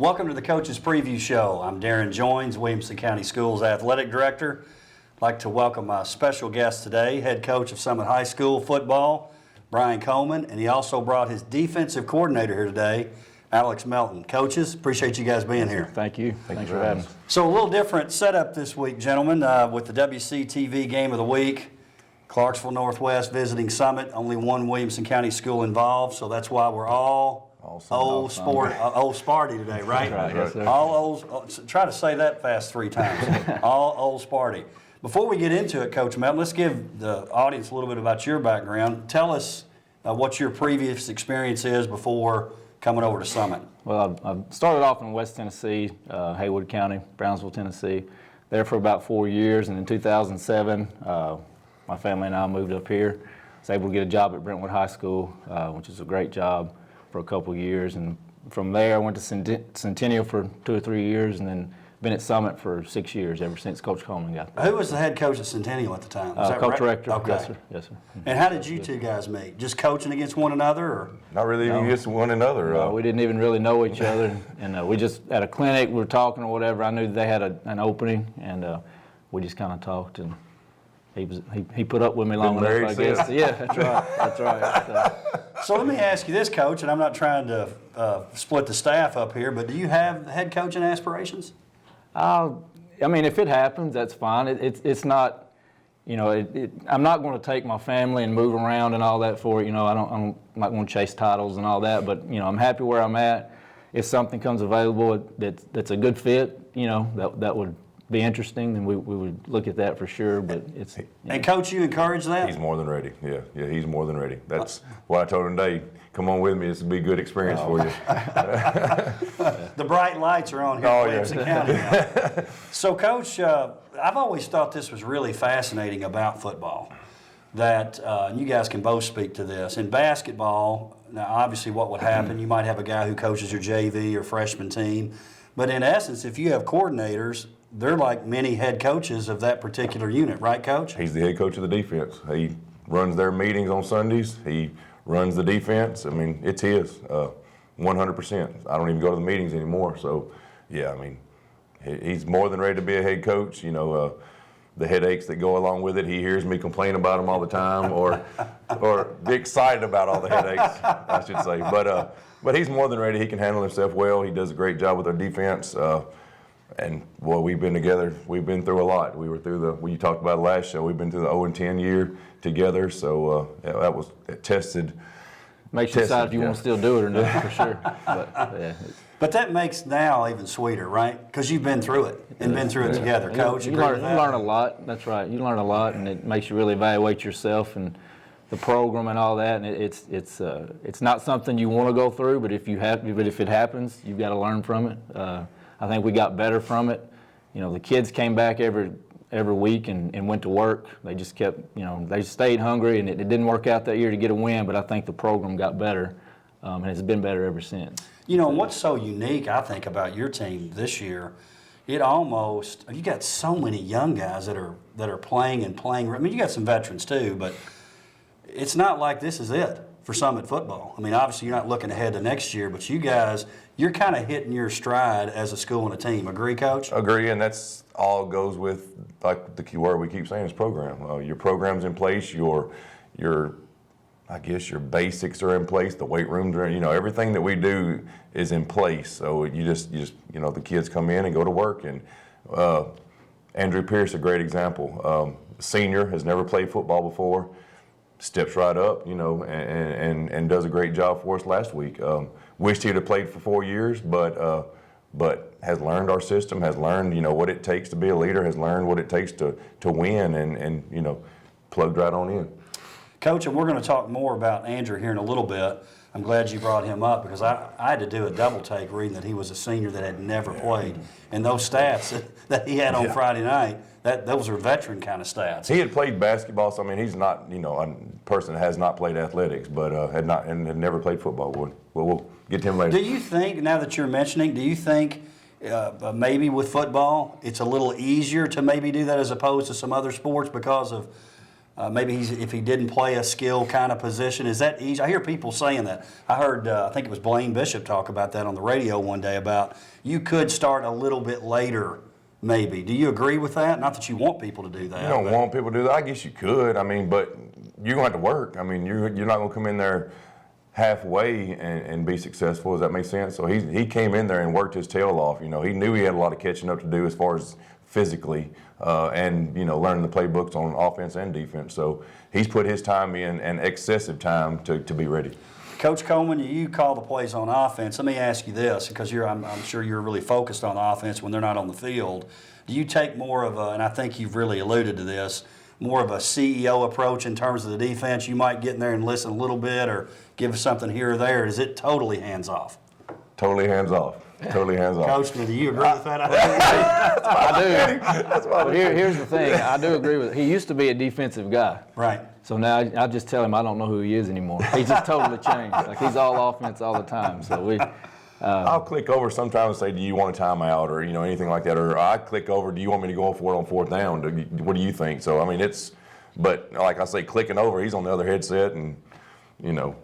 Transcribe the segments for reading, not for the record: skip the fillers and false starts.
Welcome to the Coach's Preview Show. I'm Darrin Joins, Williamson County Schools Athletic Director. I'd like to welcome my special guest today, head coach of Summit High School football, Brian Coleman, and he also brought his defensive coordinator here today, Alex Melton. Coaches, appreciate you guys being here. Thank you. Thanks for having us. So a little different setup this week, gentlemen, with the WCTV Game of the Week. Clarksville Northwest visiting Summit, only one Williamson County school involved, so that's why we're all old Sparty today, right? That's right, yes, sir. All old, try to say that fast 3 times. All old Sparty. Before we get into it, Coach Melton, let's give the audience a little bit about your background. Tell us what your previous experience is before coming over to Summit. Well, I started off in West Tennessee, Haywood County, Brownsville, Tennessee. There for about 4 years, and in 2007, my family and I moved up here. I was able to get a job at Brentwood High School, which is a great job for a couple of years. And from there, I went to Centennial for 2 or 3 years, and then been at Summit for 6 years, ever since Coach Coleman got there. Who was the head coach at Centennial at the time? Was that Coach right? Rector. Okay. Yes, sir. Yes, sir. And how did you two guys meet? Just coaching against one another, or? Not really even against one another. We didn't even really know each other, and we just, at a clinic, we were talking or whatever. I knew they had an opening, and we just kind of talked, and he put up with me long enough, I guess. Yeah, that's right. That's right. So let me ask you this, Coach, and I'm not trying to split the staff up here, but do you have head coaching aspirations? I mean, if it happens, that's fine. It's not, you know, I'm not going to take my family and move around and all that for it. You know, I'm not going to chase titles and all that, but, you know, I'm happy where I'm at. If something comes available that's a good fit, you know, that would be interesting, then we would look at that for sure. But it's. And Coach, you encourage that? He's more than ready. Yeah, he's more than ready. That's what I told him today. Come on with me. This will be a good experience for you. The bright lights are on here in Williamson County now. So, Coach, I've always thought this was really fascinating about football. That you guys can both speak to this. In basketball, now obviously what would happen, you might have a guy who coaches your JV or freshman team, but in essence, if you have coordinators, they're like mini head coaches of that particular unit, right, Coach? He's the head coach of the defense. He runs their meetings on Sundays. He runs the defense. I mean, it's his, 100%. I don't even go to the meetings anymore. So, yeah, I mean, he's more than ready to be a head coach. You know, the headaches that go along with it, he hears me complain about them all the time, or be excited about all the headaches, I should say. But he's more than ready. He can handle himself well. He does a great job with our defense. And, well, we've been together. We've been through a lot. We were through when you talked about last show, we've been through the 0-10 year together. So yeah, that was tested. Makes you decide if you want to still do it or not, for sure. But that makes now even sweeter, right? Because you've been through it and been through it together, Coach. You learn a lot. That's right. You learn a lot, and it makes you really evaluate yourself and the program and all that. And it's not something you want to go through, but if it happens, you've got to learn from it. I think we got better from it. You know, the kids came back every week and went to work. They just kept, you know, they stayed hungry, and it didn't work out that year to get a win, but I think the program got better, and it's been better ever since. You know, what's so unique, I think, about your team this year, you got so many young guys that are playing and playing. I mean, you got some veterans too, but it's not like this is it for Summit football. I mean, obviously you're not looking ahead to next year, but you guys, you're kind of hitting your stride as a school and a team. Agree, Coach? Agree, and that's all goes with, like the key word we keep saying is program. Your program's in place, your I guess your basics are in place, the weight rooms are, you know, everything that we do is in place. So you just you know, the kids come in and go to work. And Andrew Pierce, a great example. Senior, has never played football before, steps right up, you know, and does a great job for us last week. Wished he'd have played for 4 years, but has learned our system, has learned, you know, what it takes to be a leader, has learned what it takes to win, and you know, plugged right on in. Coach, and we're going to talk more about Andrew here in a little bit. I'm glad you brought him up because I had to do a double take reading that he was a senior that had never played. And those stats that he had on Friday night, those are veteran kind of stats. He had played basketball, so I mean, he's not, you know, a person that has not played athletics, but had never played football. Well, we'll get to him later. Do you think, now that you're mentioning, maybe with football it's a little easier to maybe do that as opposed to some other sports because of maybe if he didn't play a skill kind of position, is that easy? I hear people saying that. I heard, I think it was Blaine Bishop talk about that on the radio one day about you could start a little bit later, maybe. Do you agree with that? Not that you want people to do that. You don't want people to do that. I guess you could. I mean, but you're going to have to work. I mean, you're not going to come in there halfway and be successful. Does that make sense? So he came in there and worked his tail off. You know, he knew he had a lot of catching up to do as far as physically and, you know, learning the playbooks on offense and defense. So he's put his time in and excessive time to be ready. Coach Coleman, you call the plays on offense. Let me ask you this, because I'm sure you're really focused on offense when they're not on the field. Do you take more of a, and I think you've really alluded to this, more of a CEO approach in terms of the defense? You might get in there and listen a little bit or give something here or there. Is it totally hands-off? Totally hands-off. Totally hands-off. Coach, do you agree with that? I do. That's why here's the thing. I do agree with it. He used to be a defensive guy. Right. So now I just tell him I don't know who he is anymore. He's just totally changed. Like, he's all offense all the time. So I'll click over sometimes and say, do you want a timeout or, you know, anything like that? Or I click over, do you want me to go for it on fourth down? What do you think? So, I mean, but like I say, clicking over, he's on the other headset and, you know,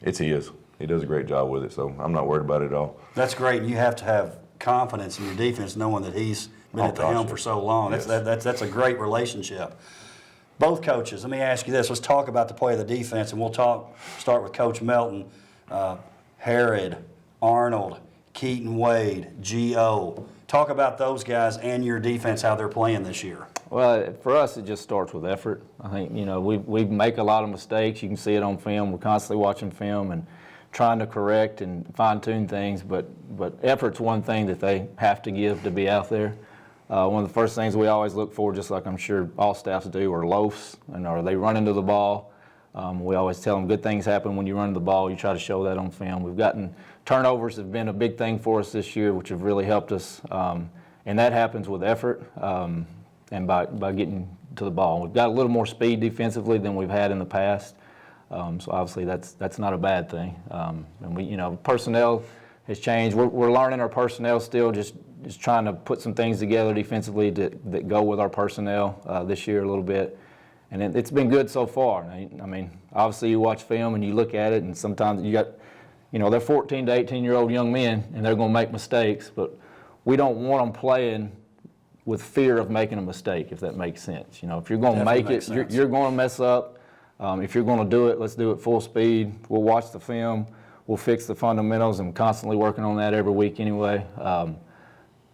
it's his. He does a great job with it, so I'm not worried about it at all. That's great. You have to have confidence in your defense knowing that he's been at the helm for so long. Yes. That's a great relationship. Both coaches, let me ask you this. Let's talk about the play of the defense, and we'll start with Coach Melton. Harrod, Arnold, Keaton Wade, G.O. Talk about those guys and your defense, how they're playing this year. Well, for us, it just starts with effort. I think, you know, we make a lot of mistakes. You can see it on film. We're constantly watching film and trying to correct and fine-tune things, but effort's one thing that they have to give to be out there. One of the first things we always look for, just like I'm sure all staffs do, are loafs, and are they running to the ball. We always tell them good things happen when you run to the ball. You try to show that on film. We've gotten turnovers have been a big thing for us this year, which have really helped us, and that happens with effort and by getting to the ball. We've got a little more speed defensively than we've had in the past. So obviously that's not a bad thing. And we, you know, personnel has changed. We're learning our personnel still, just trying to put some things together defensively that go with our personnel this year a little bit. And it's been good so far. I mean, obviously you watch film and you look at it, and sometimes you got, you know, they're 14 to 18-year-old young men, and they're going to make mistakes, but we don't want them playing with fear of making a mistake, if that makes sense. You know, if you're going to make it, you're going to mess up. If you're going to do it, let's do it full speed. We'll watch the film. We'll fix the fundamentals. I'm constantly working on that every week anyway.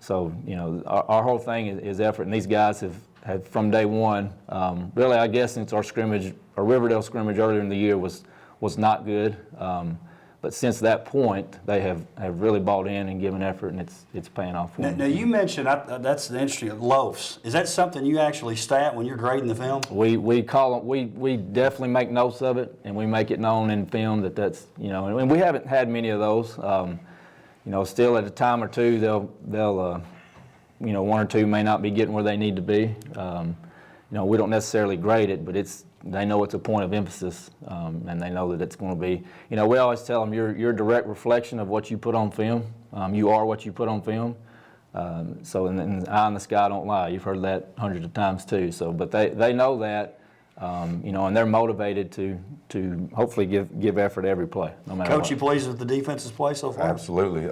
So, you know, our whole thing is effort, and these guys have from day one, really, I guess since our Riverdale scrimmage earlier in the year was not good. But since that point, they have really bought in and given effort, and it's paying off for them. Now you mentioned, that's the interesting, loafs. Is that something you actually stat when you're grading the film? We call them, we definitely make notes of it, and we make it known in film that's, you know, and we haven't had many of those. You know, still at a time or two, they'll you know, one or two may not be getting where they need to be. You know, we don't necessarily grade it, but they know it's a point of emphasis, and they know that it's going to be, you know, we always tell them you're a direct reflection of what you put on film. You are what you put on film. So, and the eye in the sky don't lie. You've heard that hundreds of times too. So, but they know that, you know, and they're motivated to hopefully give effort every play, no matter Coach, what. you pleased with the defense's play so far? Absolutely.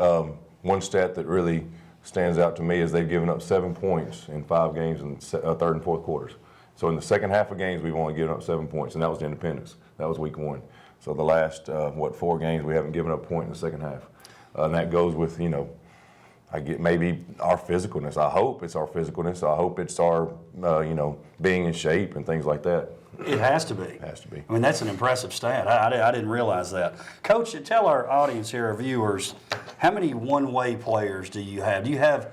One stat that really stands out to me is they've given up 7 points in 5 games in third and fourth quarters. So in the second half of games, we've only given up 7 points, and that was the Independence. That was week 1. So the last, 4 games, we haven't given up a point in the second half. And that goes with, you know, maybe our physicalness. I hope it's our physicalness. I hope it's our, you know, being in shape and things like that. It has to be. It has to be. I mean, that's an impressive stat. I didn't realize that. Coach, tell our audience here, our viewers, how many one-way players do you have? Do you have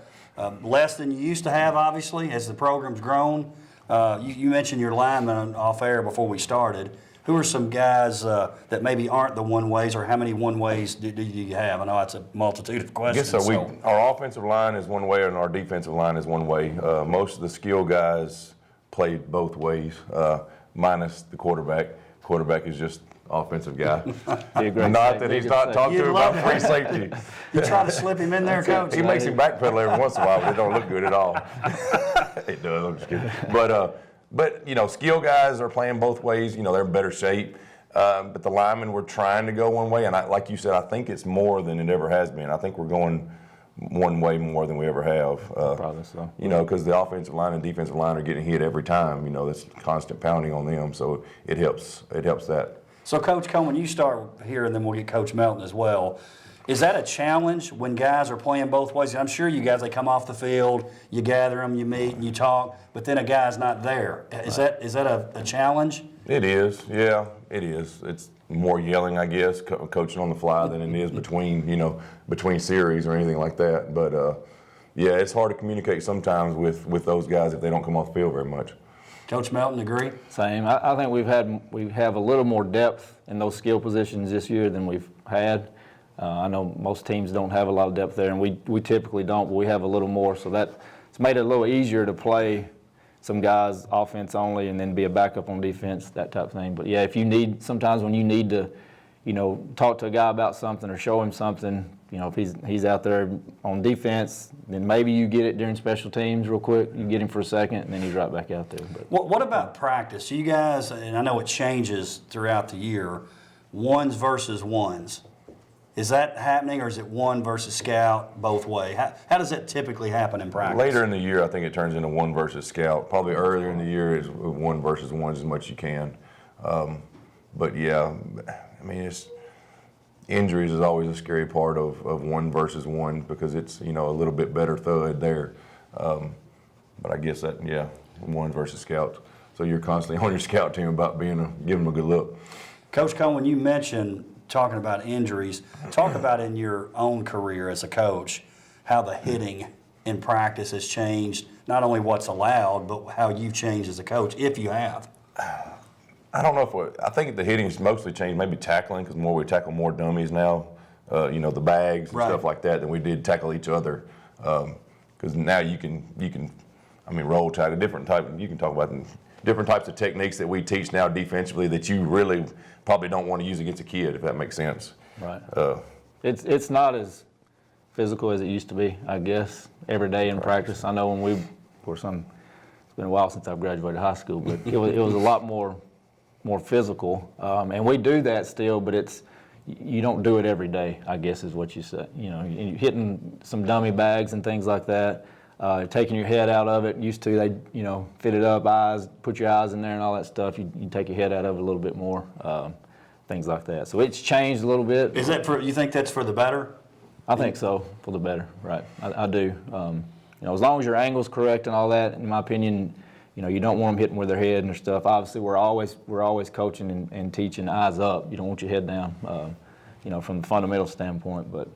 less than you used to have, obviously, as the program's grown? You mentioned your linemen off air before we started. Who are some guys that maybe aren't the one-ways, or how many one-ways do you have? I know that's a multitude of questions. I guess so. Our offensive line is one way, and our defensive line is one way. Most of the skill guys play both ways, minus the quarterback. Quarterback is just offensive guy. Not that he's not talked to about free safety. You try to slip him in there, Coach? He makes him backpedal every once in a while, but it don't look good at all. It does, I'm just kidding. But But, skill guys are playing both ways. They're in better shape. But the linemen were trying to go one way. And like you said, I think it's more than it ever has been. I think we're going one way more than we ever have. Probably so. Because the offensive line and defensive line are getting hit every time. That's constant pounding on them. So it helps. It helps that. So, Coach Coleman, you start here, and then we'll get Coach Melton as well. Is that a challenge when guys are playing both ways? I'm sure you guys, they come off the field, you gather them, you meet, and you talk, but then a guy's not there. Is that a challenge? It is, yeah, it is. It's more yelling, I guess, coaching on the fly than it is between series or anything like that. But yeah, it's hard to communicate sometimes with those guys if they don't come off the field very much. Coach Melton, agree? Same. I think we have a little more depth in those skill positions this year than we've had. I know most teams don't have a lot of depth there, and we typically don't, but we have a little more. So it's made it a little easier to play some guys offense only and then be a backup on defense, that type of thing. But yeah, sometimes when you need to, talk to a guy about something or show him something, if he's out there on defense, then maybe you get it during special teams real quick. You get him for a second, and then he's right back out there. But what about practice? You guys, and I know it changes throughout the year, ones versus ones. Is that happening, or is it one versus scout both way? How does that typically happen in practice? Later in the year, I think it turns into one versus scout. Probably earlier in the year is one versus one as much as you can. But yeah, I mean, injuries is always a scary part of one versus one because it's a little bit better thud there. But I guess one versus scout. So you're constantly on your scout team about giving them a good look. Coach Coleman, you mentioned talking about injuries. Talk about in your own career as a coach how the hitting in practice has changed, not only what's allowed, but how you've changed as a coach, if you have. I don't know I think the hitting's mostly changed, maybe tackling, because we tackle more dummies now, the bags and stuff like that than we did tackle each other. Because now you can roll tackle, you can talk about different types of techniques that we teach now defensively that you really probably don't want to use against a kid, if that makes sense. Right. It's not as physical as it used to be, I guess, every day in practice. I know it's been a while since I've graduated high school, but it was a lot more physical. And we do that still, but you don't do it every day, I guess is what you said. Hitting some dummy bags and things like that. Taking your head out of it. Used to, they, fit it up, put your eyes in there and all that stuff. You take your head out of it a little bit more, things like that. So it's changed a little bit. Is that you think that's for the better? I think so, for the better, right. I do. As long as your angle's correct and all that, in my opinion, you don't want them hitting with their head and their stuff. Obviously, we're always coaching and teaching eyes up. You don't want your head down, from the fundamental standpoint, but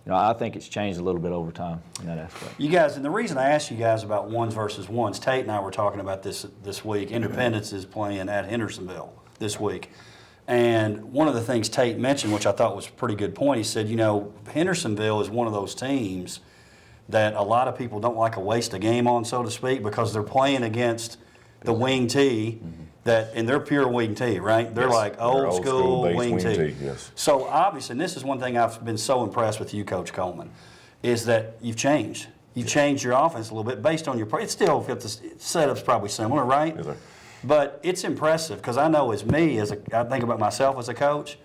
I think it's changed a little bit over time in that aspect. You guys, and the reason I asked you guys about ones versus ones, Tate and I were talking about this week. Independence is playing at Hendersonville this week. And one of the things Tate mentioned, which I thought was a pretty good point, he said, Hendersonville is one of those teams that a lot of people don't like to waste a game on, so to speak, because they're playing against the wing tee. And they're pure wing tee, right? They're like old school wing tee. Yes. So obviously, and this is one thing I've been so impressed with you, Coach Coleman, is that you've changed. You've changed your offense a little bit based on it's still, the setup's probably similar, right? Yes, sir. But it's impressive because I know I think about myself as a coach,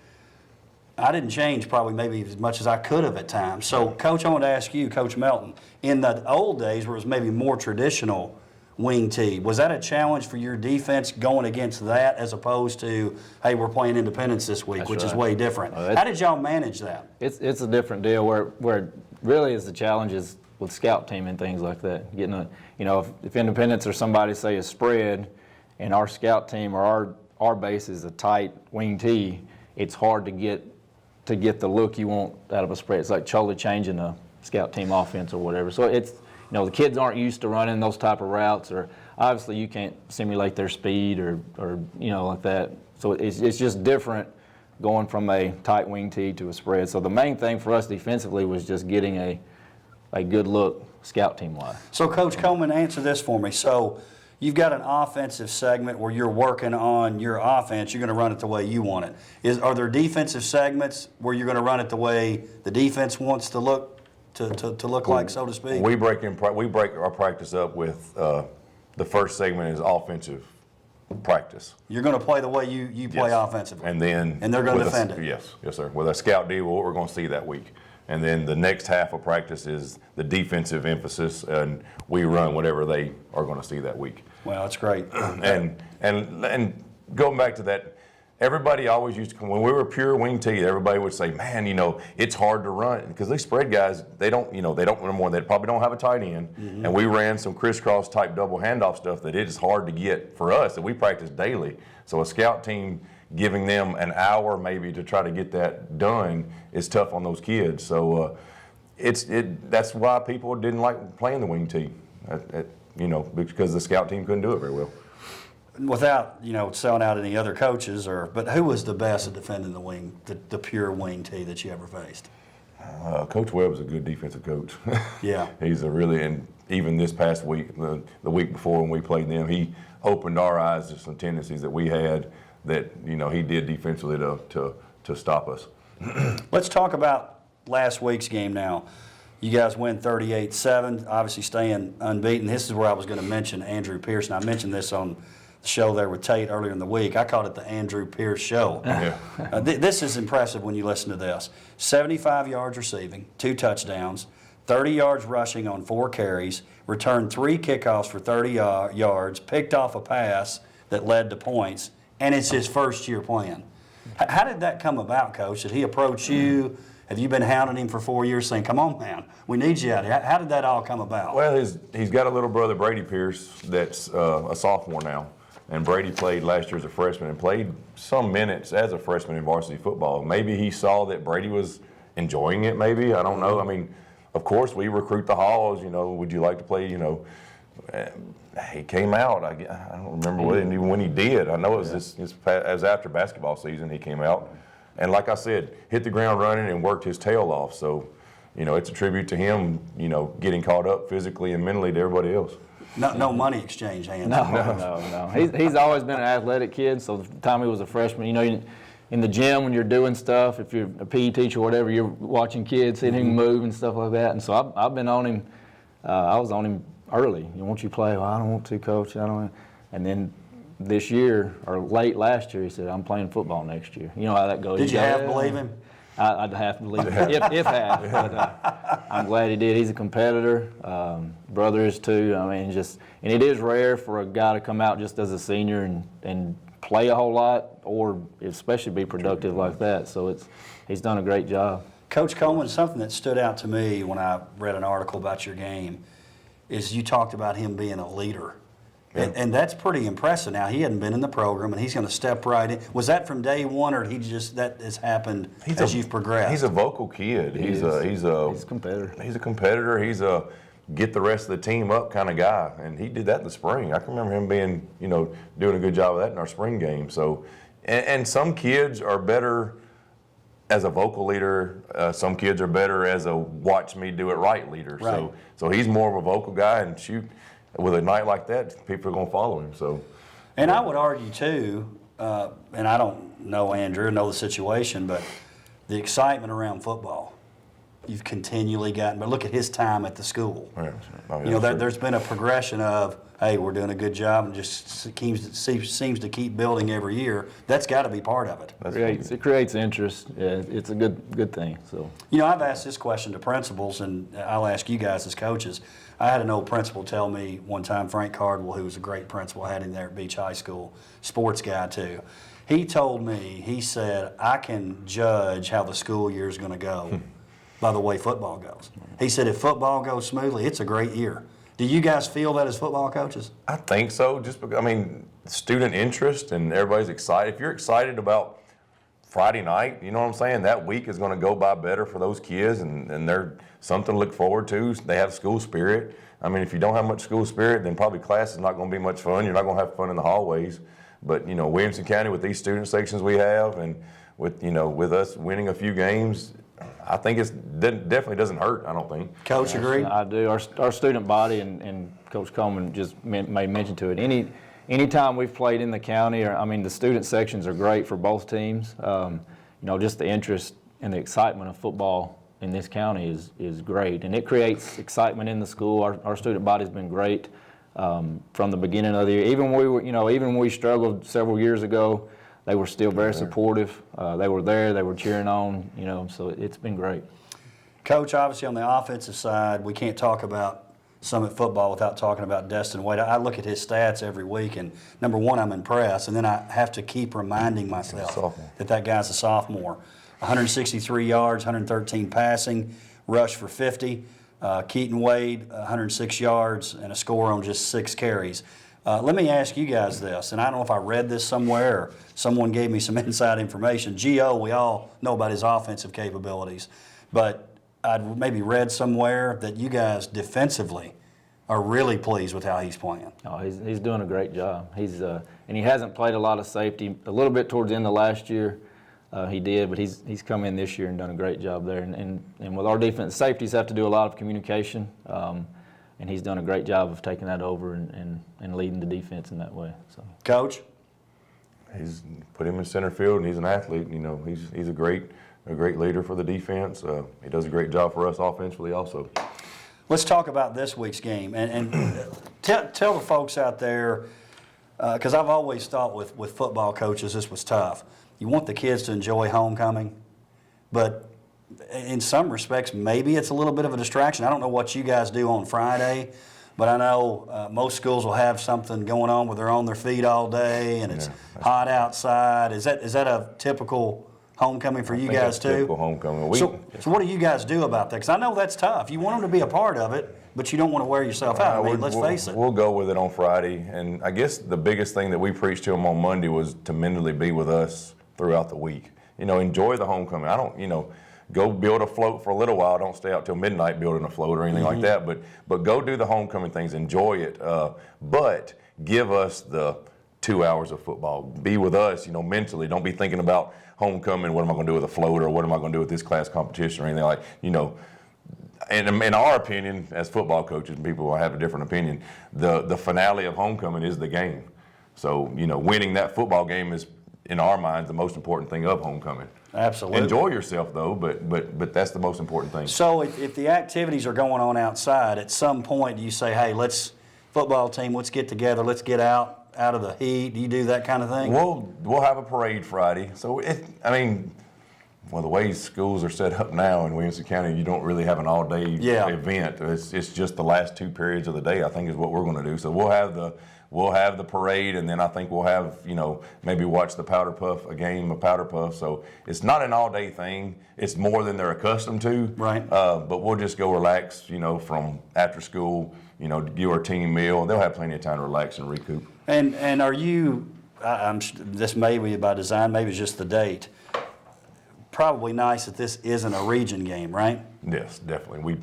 I didn't change probably maybe as much as I could have at times. So, Coach, I want to ask you, Coach Melton, in the old days where it was maybe more traditional wing tee, was that a challenge for your defense going against that as opposed to, hey, we're playing Independence this week, which is way different? How did y'all manage that? It's a different deal where it really is the challenges with scout team and things like that. Getting if Independence or somebody say a spread and our scout team or our base is a tight wing tee, it's hard to get the look you want out of a spread. It's like totally changing a scout team offense or whatever. So it's the kids aren't used to running those type of routes, or obviously you can't simulate their speed or like that. So it's just different going from a tight wing tee to a spread. So the main thing for us defensively was just getting a good look scout team wise. So Coach Coleman, answer this for me. So you've got an offensive segment where you're working on your offense. You're going to run it the way you want it. Are there defensive segments where you're going to run it the way the defense wants to look? To look like, so to speak? We break our practice up with the first segment is offensive practice. You're going to play the way you play Yes. offensively. And then they're going to with defend it. Yes, sir. With a scout deal, what we're going to see that week. And then the next half of practice is the defensive emphasis, and we run whatever they are going to see that week. Well, that's great. And going back to that, everybody always used to come, when we were pure wing T, everybody would say, man, it's hard to run. Because these spread guys, they don't run more. They probably don't have a tight end. Mm-hmm. And we ran some crisscross type double handoff stuff that it is hard to get for us, and we practice daily. So a scout team giving them an hour maybe to try to get that done is tough on those kids. So that's why people didn't like playing the wing T, because the scout team couldn't do it very well. Without, selling out any other coaches, but who was the best at defending the wing, the pure wing T that you ever faced? Coach Webb's a good defensive coach. Yeah. He's and even this past week, the week before when we played them, he opened our eyes to some tendencies that we had that, he did defensively to stop us. Let's talk about last week's game now. You guys win 38-7, obviously staying unbeaten. This is where I was going to mention Andrew Pearson. I mentioned this on the show there with Tate earlier in the week. I called it the Andrew Pierce Show. Yeah. This is impressive when you listen to this. 75 yards receiving, 2 touchdowns, 30 yards rushing on 4 carries, returned 3 kickoffs for 30 yards, picked off a pass that led to points, and it's his first year playing. How did that come about, Coach? Did he approach you? Have you been hounding him for 4 years saying, come on, man, we need you out here? How did that all come about? Well, he's got a little brother, Brady Pierce, that's a sophomore now. And Brady played last year as a freshman and played some minutes as a freshman in varsity football. Maybe he saw that Brady was enjoying it, maybe. I don't know. I mean, of course, we recruit the halls, would you like to play, He came out. I don't remember when he did. I know it was after basketball season he came out. And like I said, hit the ground running and worked his tail off. So, it's a tribute to him, getting caught up physically and mentally to everybody else. No money exchange hands. No. He's always been an athletic kid. So the time he was a freshman, in the gym when you're doing stuff, if you're a PE teacher or whatever, you're watching kids, seeing him move and stuff like that. And so I've been on him. I was on him early. Won't you play? Well, I don't want to, Coach. I don't. And then this year or late last year, he said, "I'm playing football next year." You know how that goes. Did you half believe him? I'd have to believe him, if half. But I'm glad he did. He's a competitor. Brother is too. And it is rare for a guy to come out just as a senior and play a whole lot, or especially be productive like that. So he's done a great job. Coach Coleman, something that stood out to me when I read an article about your game is you talked about him being a leader. Yeah. And that's pretty impressive. Now, he hadn't been in the program, and he's going to step right in. Was that from day one, or that has happened as you've progressed? He's a vocal kid. He's a competitor. He's a competitor. He's a get the rest of the team up kind of guy. And he did that in the spring. I can remember him being, doing a good job of that in our spring game. So, and some kids are better as a vocal leader. Some kids are better as a watch me do it right leader. Right. So he's more of a vocal guy, and shoot. With a night like that, people are going to follow him. So, and I would argue too, and I don't know Andrew, know the situation, but the excitement around football, you've continually gotten. But look at his time at the school. Yeah. There's been a progression of, hey, we're doing a good job, and just seems to keep building every year. That's got to be part of it. It creates interest. Yeah, it's a good thing. So, I've asked this question to principals, and I'll ask you guys as coaches. I had an old principal tell me one time, Frank Cardwell, who was a great principal, I had him there at Beach High School, sports guy too. He told me, he said, I can judge how the school year is going to go by the way football goes. He said, if football goes smoothly, it's a great year. Do you guys feel that as football coaches? I think so. Just because, student interest and everybody's excited. If you're excited about Friday night, you know what I'm saying? That week is going to go by better for those kids, and they're something to look forward to. They have school spirit. If you don't have much school spirit, then probably class is not going to be much fun. You're not going to have fun in the hallways. But, Williamson County, with these student sections we have, and with us winning a few games, I think it definitely doesn't hurt, I don't think. Coach, agree? I do. Our student body, and Coach Coleman just made mention to it. Anytime we've played in the county, the student sections are great for both teams. Just the interest and the excitement of football in this county is great, and it creates excitement in the school. Our student body's been great. from the beginning of the year. Even when we struggled several years ago, they were still very supportive. They were there. They were cheering on. So it's been great. Coach, obviously on the offensive side, we can't talk about Summit football without talking about Destin Wade. I look at his stats every week, and number one, I'm impressed, and then I have to keep reminding myself that guy's a sophomore. 163 yards, 113 passing, rush for 50. Keaton Wade, 106 yards and a score on just 6 carries. Let me ask you guys this, and I don't know if I read this somewhere or someone gave me some inside information. Gio, we all know about his offensive capabilities, but I'd maybe read somewhere that you guys defensively are really pleased with how he's playing. Oh, he's doing a great job. And he hasn't played a lot of safety. A little bit towards the end of last year, he did, but he's come in this year and done a great job there. And with our defense, safeties have to do a lot of communication, and he's done a great job of taking that over and leading the defense in that way. So, Coach, he's put him in center field, and he's an athlete. He's a great leader for the defense. He does a great job for us offensively also. let's talk about this week's game and tell the folks out there, because I've always thought with football coaches this was tough. You want the kids to enjoy homecoming, but in some respects maybe it's a little bit of a distraction. I don't know what you guys do on Friday, but I know most schools will have something going on where they're on their feet all day and it's hot outside. Is that a typical homecoming for you guys too? Typical homecoming. So what do you guys do about that? Because I know that's tough. You want them to be a part of it, but you don't want to wear yourself out. I mean, let's face it. We'll go with it on Friday. And I guess the biggest thing that we preached to them on Monday was to mentally be with us throughout the week. Enjoy the homecoming. I don't, go build a float for a little while. Don't stay out till midnight building a float or anything like that. But go do the homecoming things. Enjoy it. But give us the 2 hours of football. Be with us, mentally. Don't be thinking about homecoming. What am I going to do with a float, or what am I going to do with this class competition or anything like. And in our opinion, as football coaches, and people will have a different opinion, the finale of homecoming is the game. So winning that football game is, in our minds, the most important thing of homecoming. Absolutely. Enjoy yourself though, but that's the most important thing. So if the activities are going on outside, at some point do you say, hey, football team, let's get together, let's get out of the heat? Do you do that kind of thing? We'll have a parade Friday. So the way schools are set up now in Williamson County, you don't really have an all-day event. It's just the last 2 periods of the day, I think, is what we're going to do. So we'll have the parade, and then I think we'll have, maybe watch a game of Powder Puff. So it's not an all-day thing. It's more than they're accustomed to. Right. But we'll just go relax, from after school, do our team meal. They'll have plenty of time to relax and recoup. And are you, this may be by design, maybe it's just the date, probably nice that this isn't a region game, right? Yes, definitely.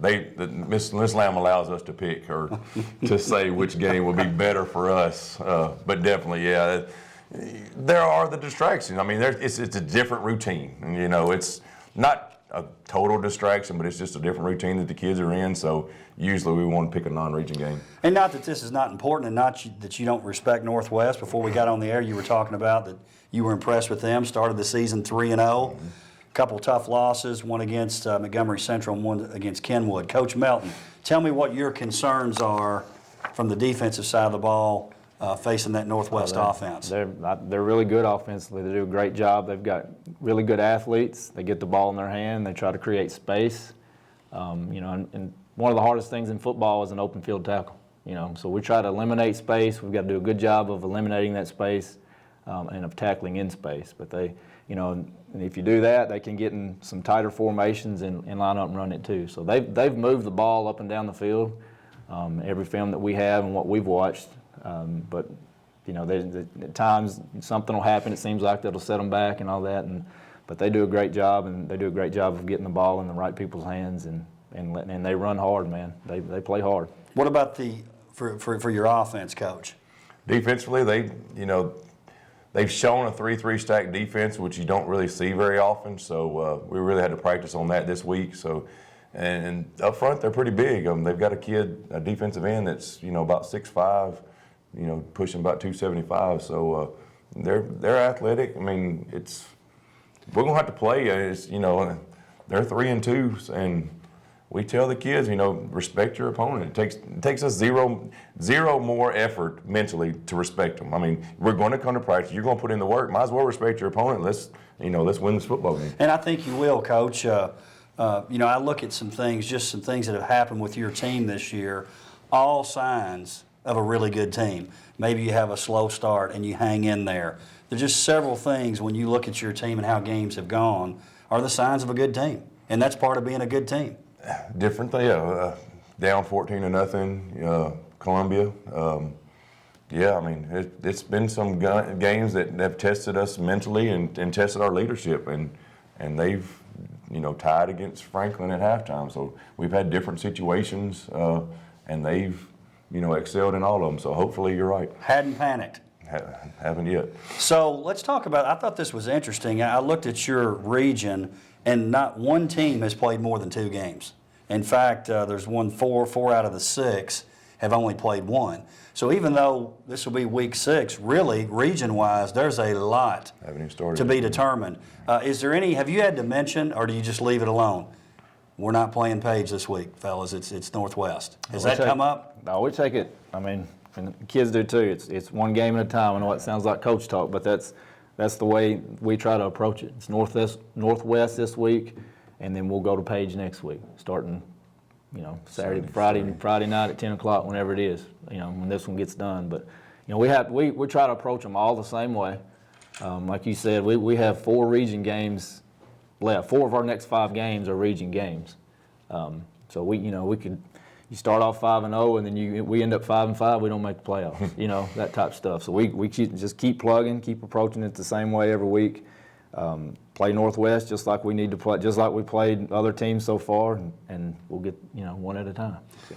Miss Lamb allows us to pick or to say which game will be better for us. But definitely, there are the distractions. It's a different routine. It's not a total distraction, but it's just a different routine that the kids are in. So usually we want to pick a non-region game. And not that this is not important, and not that you don't respect Northwest. Before we got on the air, you were talking about that you were impressed with them. Started the season 3-0. Couple tough losses, one against Montgomery Central and one against Kenwood. Coach Melton, tell me what your concerns are from the defensive side of the ball facing that Northwest offense. They're really good offensively. They do a great job. They've got really good athletes. They get the ball in their hand. They try to create space. And one of the hardest things in football is an open field tackle. So we try to eliminate space. We've got to do a good job of eliminating that space and of tackling in space. But they, and if you do that, they can get in some tighter formations and line up and run it too. So they've moved the ball up and down the field. Every film that we have and what we've watched. But at times something will happen. It seems like that'll set them back and all that. But they do a great job, and they do a great job of getting the ball in the right people's hands, and they run hard, man. They play hard. What about for your offense, Coach? Defensively, they've shown a 3-3 stack defense, which you don't really see very often. So we really had to practice on that this week. So, and up front, they're pretty big. They've got a defensive end that's about 6'5", pushing about 275. So they're athletic. We're gonna have to play. They're 3-2, and we tell the kids, respect your opponent. It takes us zero more effort mentally to respect them. I mean, we're going to come to practice. You're going to put in the work. Might as well respect your opponent. Let's win this football game. And I think you will, Coach. I look at some things that have happened with your team this year, all signs of a really good team. Maybe you have a slow start and you hang in there. There's just several things when you look at your team and how games have gone are the signs of a good team. And that's part of being a good team. Different thing, down 14-0, Columbia. It's been some games that have tested us mentally and tested our leadership, and they've tied against Franklin at halftime. So we've had different situations, and they've excelled in all of them. So hopefully you're right. Hadn't panicked. Haven't yet. So let's talk about, I thought this was interesting. I looked at your region, and not one team has played more than 2 games. In fact, there's won 4 out of the 6 have only played 1. So even though this will be week 6, really, region-wise, there's a lot to be determined. Is there any, have you had to mention, or do you just leave it alone? We're not playing Page this week, fellas. It's Northwest. Has that come up? No, we take it, and the kids do too. It's one game at a time. I know it sounds like coach talk, but that's the way we try to approach it. It's Northwest this week, and then we'll go to Page next week, starting, Saturday, Friday night at 10 o'clock, whenever it is, when this one gets done. But, we try to approach them all the same way. Like you said, we have 4 region games left. 4 of our next 5 games are region games. So we could. You start off 5-0, and then we end up 5-5. We don't make the playoffs, that type of stuff. So we just keep plugging, keep approaching it the same way every week. Play Northwest just like we need to play, just like we played other teams so far, and we'll get one at a time. So.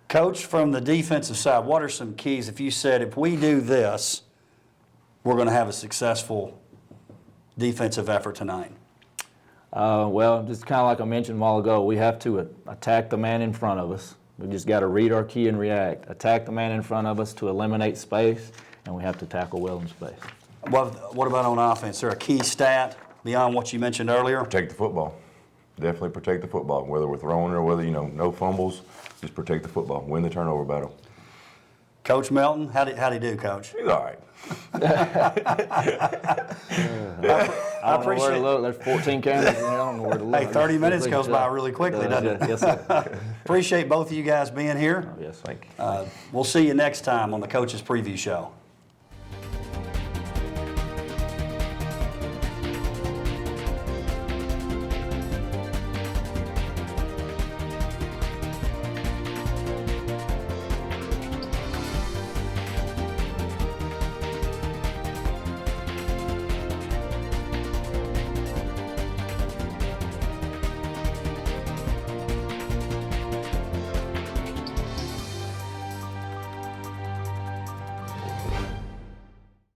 Coach, from the defensive side, what are some keys? If you said if we do this, we're going to have a successful defensive effort tonight. Well, just kind of like I mentioned a while ago, we have to attack the man in front of us. We just got to read our key and react. Attack the man in front of us to eliminate space, and we have to tackle well in space. What about on offense? Is there a key stat beyond what you mentioned earlier? Protect the football. Definitely protect the football, whether we're throwing or whether, no fumbles. Just protect the football. Win the turnover battle. Coach Melton, how'd he do, Coach? He's all right. I appreciate it. Look, there's 14 cameras in here. I don't know where to look. Hey, 30 minutes goes by really quickly, doesn't it? Yes, sir. Appreciate both of you guys being here. Yes, thank you. We'll see you next time on the Coach's Preview Show.